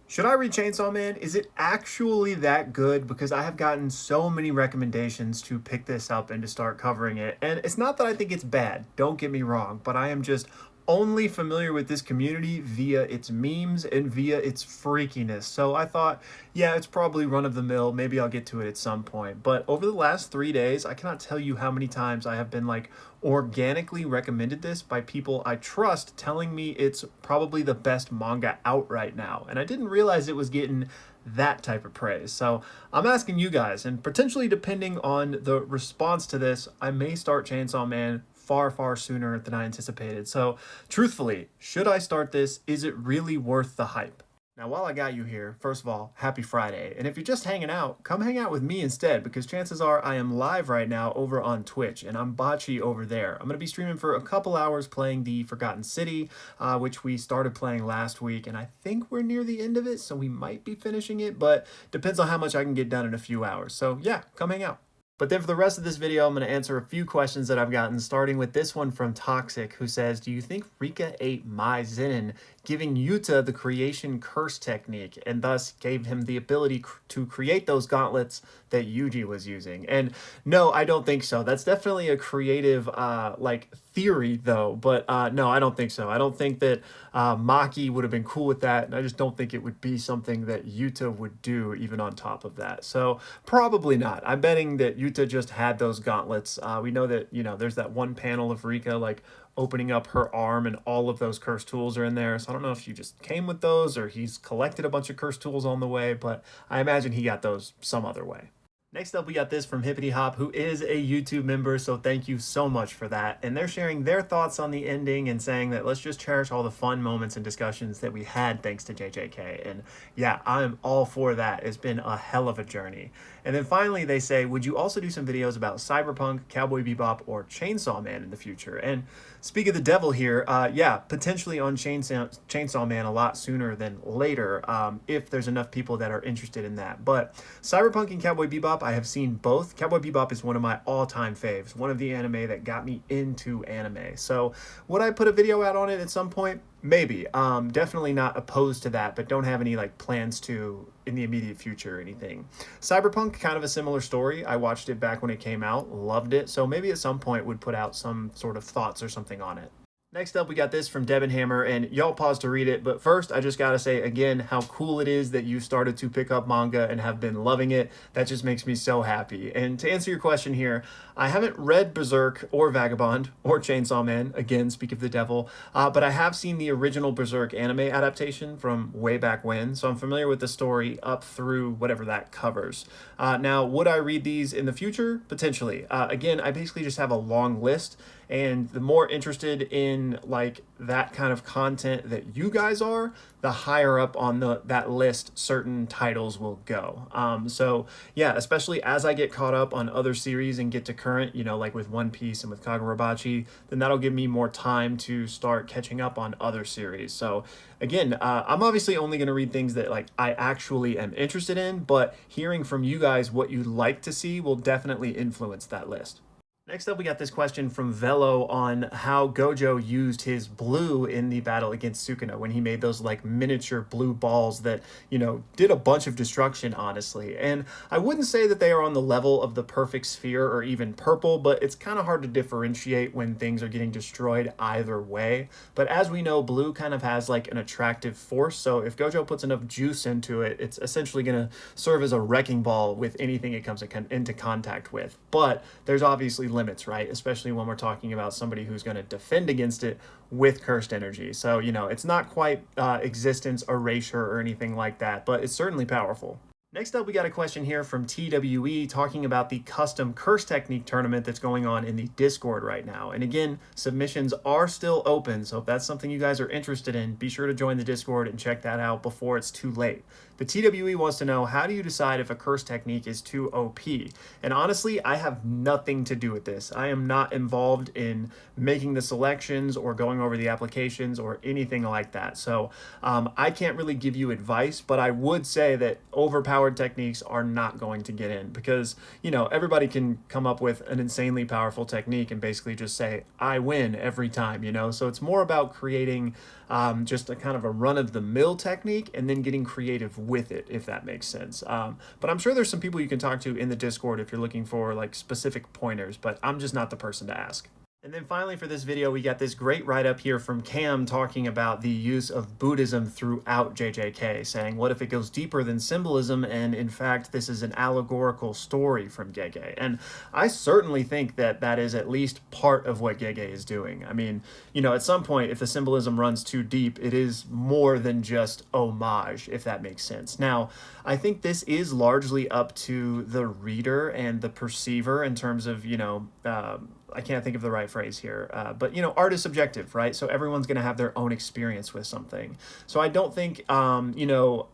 Should I read Chainsaw Man? Is it actually that good? Because I have gotten so many recommendations to pick this up and to start covering it. And it's not that I think it's bad, don't get me wrong, but I am just only familiar with this community via its memes and via its freakiness. So I thought, yeah, it's probably run of the mill. Maybe I'll get to it at some point. But over the last 3 days, I cannot tell you how many times I have been like organically recommended this by people I trust, telling me it's probably the best manga out right now. And I didn't realize it was getting that type of praise. So I'm asking you guys, and potentially depending on the response to this, I may start Chainsaw Man far sooner than I anticipated. So truthfully, should I start this? Is it really worth the hype? Now, while I got you here, first of all, happy Friday. And if you're just hanging out, come hang out with me instead, because chances are I am live right now over on Twitch, and I'm Bocce over there. I'm going to be streaming for a couple hours playing the Forgotten City, which we started playing last week, and I think we're near the end of it, so we might be finishing it, but depends on how much I can get done in a few hours. So yeah, come hang out. But then for the rest of this video, I'm going to answer a few questions that I've gotten, starting with this one from Toxic, who says, do you think Rika ate Mai Zinin, giving Yuta the creation curse technique, and thus gave him the ability to create those gauntlets that Yuji was using? And no, I don't think so. That's definitely a creative, theory, though. But no, I don't think so. I don't think that Maki would have been cool with that, and I just don't think it would be something that Yuta would do, even on top of that. So probably not. I'm betting that Yuta just had those gauntlets. We know that, there's that one panel of Rika, like, opening up her arm, and all of those curse tools are in there. So I don't know if she just came with those or he's collected a bunch of curse tools on the way, but I imagine he got those some other way. Next up, we got this from Hippity Hop, who is a YouTube member, so thank you so much for that. And they're sharing their thoughts on the ending and saying that let's just cherish all the fun moments and discussions that we had thanks to JJK. And yeah, I'm all for that. It's been a hell of a journey. And then finally, they say, would you also do some videos about Cyberpunk, Cowboy Bbop, or Chainsaw Man in the future? And speak of the devil here, yeah, potentially on Chainsaw Man a lot sooner than later, if there's enough people that are interested in that. But Cyberpunk and Cowboy Bbop, I have seen both. Cowboy Bbop is one of my all-time faves, one of the anime that got me into anime. So would I put a video out on it at some point? Maybe. Definitely not opposed to that, but don't have any plans to in the immediate future or anything. Cyberpunk, kind of a similar story. I watched it back when it came out, loved it, so maybe at some point would put out some sort of thoughts or something on it. Next up, we got this from Hammer, and y'all pause to read it, but first, I just gotta say again how cool it is that you started to pick up manga and have been loving it. That just makes me so happy. And to answer your question here, I haven't read Berserk or Vagabond or Chainsaw Man, again, speak of the devil, but I have seen the original Berserk anime adaptation from way back when, so I'm familiar with the story up through whatever that covers. Now, would I read these in the future? Potentially. Again, I basically just have a long list, and the more interested in that kind of content that you guys are, the higher up on that list certain titles will go. So yeah, especially as I get caught up on other series and get to current, like with One Piece and with Kagurabachi, then that'll give me more time to start catching up on other series. So again, I'm obviously only going to read things that I actually am interested in, but hearing from you guys what you'd like to see will definitely influence that list. Next up, we got this question from Velo on how Gojo used his blue in the battle against Sukuna when he made those miniature blue balls that, did a bunch of destruction, honestly. And I wouldn't say that they are on the level of the perfect sphere or even purple, but it's kind of hard to differentiate when things are getting destroyed either way. But as we know, blue kind of has an attractive force. So if Gojo puts enough juice into it, it's essentially going to serve as a wrecking ball with anything it comes into contact with. But there's obviously limits, right? Especially when we're talking about somebody who's going to defend against it with cursed energy. So, it's not quite existence erasure or anything like that, but it's certainly powerful. Next up, we got a question here from TWE talking about the custom curse technique tournament that's going on in the Discord right now. And again, submissions are still open, so if that's something you guys are interested in, be sure to join the Discord and check that out before it's too late. The TWE wants to know, how do you decide if a curse technique is too OP? And honestly, I have nothing to do with this. I am not involved in making the selections or going over the applications or anything like that. So I can't really give you advice, but I would say that overpowered powered techniques are not going to get in because, you know, everybody can come up with an insanely powerful technique and basically just say, I win every time, you know? So it's more about creating just a kind of a run of the mill technique and then getting creative with it, if that makes sense. But I'm sure there's some people you can talk to in the Discord if you're looking for like specific pointers, but I'm just not the person to ask. And then finally for this video, we got this great write-up here from Cam talking about the use of Buddhism throughout JJK, saying, what if it goes deeper than symbolism, and in fact, this is an allegorical story from Gege? And I certainly think that that is at least part of what Gege is doing. I mean, you know, at some point, if the symbolism runs too deep, it is more than just homage, if that makes sense. Now, I think this is largely up to the reader and the perceiver in terms of, you know, I can't think of the right phrase here, but, you know, art is subjective, right? So everyone's going to have their own experience with something. So I don't think, you know,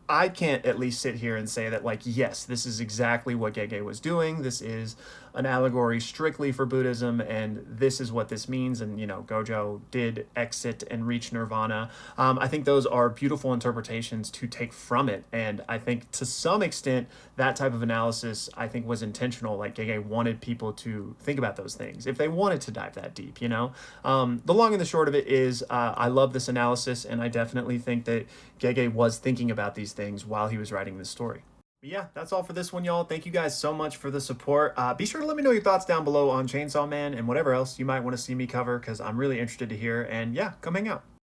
I can't at least sit here and say that, like, yes, this is exactly what Gege was doing. This is an allegory strictly for Buddhism, and this is what this means. And, you know, Gojo did exit and reach nirvana. I think those are beautiful interpretations to take from it. And I think to some extent, that type of analysis, I think, was intentional. Like, Gege wanted people to think about those things if they wanted to dive that deep, you know? The long and the short of it is I love this analysis, and I definitely think that Gege was thinking about these things while he was writing this story. But yeah, that's all for this one, y'all. Thank you guys so much for the support. Be sure to let me know your thoughts down below on Chainsaw Man and whatever else you might want to see me cover, because I'm really interested to hear. And yeah, come hang out.